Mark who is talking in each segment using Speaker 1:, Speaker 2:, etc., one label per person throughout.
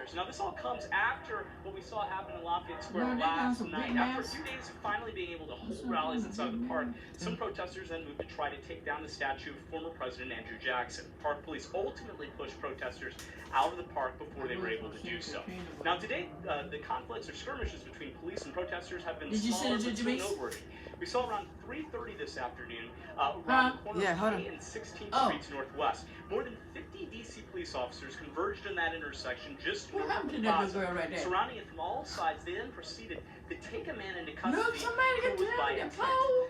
Speaker 1: demonstrators. Now, this all comes after what we saw happen in Lafayette Square last night. After a few days of finally being able to hold rallies inside of the park, some protesters then moved to try to take down the statue of former President Andrew Jackson. Park police ultimately pushed protesters out of the park before they were able to do so. Now, today, the conflicts or skirmishes between police and protesters have been smaller but still noteworthy. We saw around 3:30 this afternoon, around the corner of K and 16th Streets Northwest. More than 50 D.C. police officers converged in that intersection just north of the plaza. Surrounding it from all sides, they then proceeded to take a man into custody who was by a tent.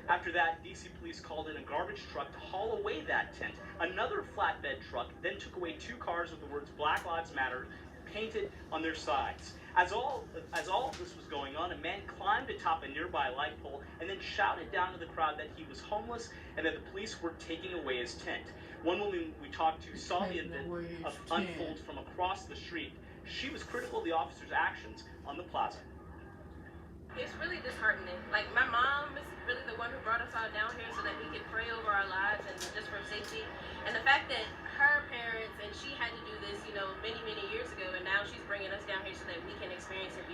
Speaker 1: After that, D.C. police called in a garbage truck to haul away that tent. Another flatbed truck then took away 2 cars with the words "Black Lives Matter" painted on their sides. As all of this was going on, a man climbed atop a nearby light pole and then shouted down to the crowd that he was homeless and that the police were taking away his tent. One woman we talked to saw the event unfold from across the street. She was critical of the officers' actions on the plaza.
Speaker 2: It's really disheartening. Like, my mom is really the one who brought us all down here so that we could pray over our lives and just for safety. And the fact that her parents and she had to do this, you know, many, many years ago, and now she's bringing us down here so that we can experience and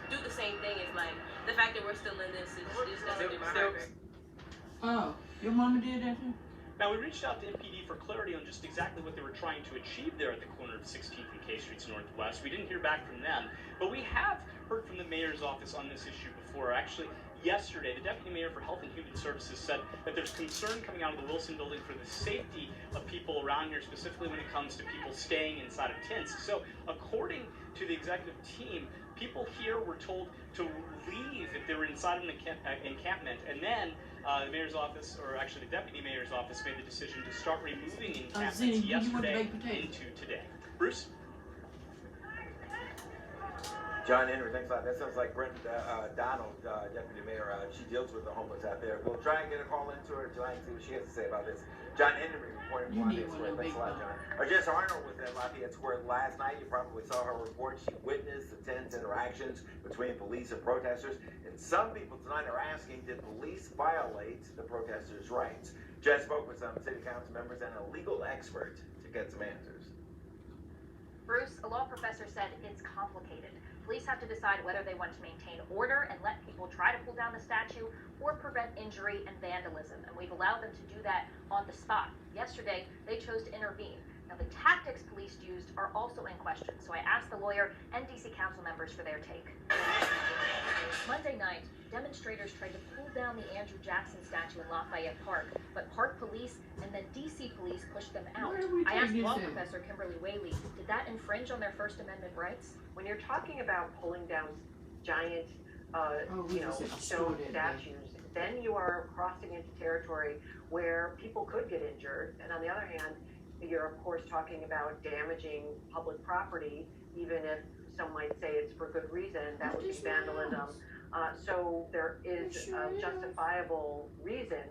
Speaker 2: do the same thing. Is like, the fact that we're still in this, it just doesn't do my heart good.
Speaker 3: Oh, your mama did that too?
Speaker 1: Now, we reached out to MPD for clarity on just exactly what they were trying to achieve there at the corner of 16th and K Streets Northwest. We didn't hear back from them, but we have heard from the mayor's office on this issue before. Actually, yesterday, the deputy mayor for Health and Human Services said that there's concern coming out of the Wilson building for the safety of people around here, specifically when it comes to people staying inside of tents. So, according to the executive team, people here were told to leave if they were inside of an encampment, and then the mayor's office, or actually the deputy mayor's office, made the decision to start removing encampments yesterday into today. Bruce?
Speaker 4: John Henry, thanks a lot. That sounds like Brent Donald, Deputy Mayor. She deals with the homeless out there. We'll try and get a call into her tonight and see what she has to say about this. John Henry reporting from Lafayette Square. Thanks a lot, John. Jess Arnold was at Lafayette Square last night. You probably saw her report. She witnessed the tense interactions between police and protesters. And some people tonight are asking, did police violate the protesters' rights? Jess spoke with some city council members and a legal expert to get some answers.
Speaker 5: Bruce, a law professor, said it's complicated. Police have to decide whether they want to maintain order and let people try to pull down the statue or prevent injury and vandalism, and we've allowed them to do that on the spot. Yesterday, they chose to intervene. Now, the tactics police used are also in question, so I asked the lawyer and DC council members for their take. Monday night, demonstrators tried to pull down the Andrew Jackson statue in Lafayette Park, but Park police and then DC police pushed them out. I asked law professor Kimberly Whaley, did that infringe on their First Amendment rights?
Speaker 6: When you're talking about pulling down giant, stone statues, then you are crossing into territory where people could get injured. And on the other hand, you're of course talking about damaging public property, even if some might say it's for good reason. That would be vandalism. So there is a justifiable reason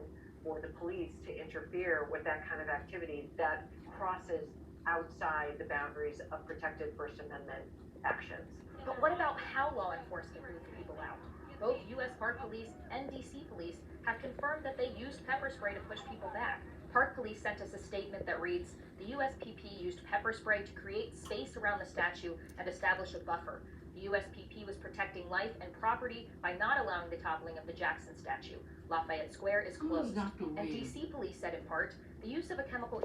Speaker 6: for the police to interfere with that kind of activity that crosses outside the boundaries of protected First Amendment actions.
Speaker 5: But what about how law enforcement moved people out? Both U.S. Park Police and D.C. Police have confirmed that they used pepper spray to push people back. Park Police sent us a statement that reads, the USPP used pepper spray to create space around the statue and establish a buffer. The USPP was protecting life and property by not allowing the toppling of the Jackson statue. Lafayette Square is closed. And D.C. Police said in part, the use of a chemical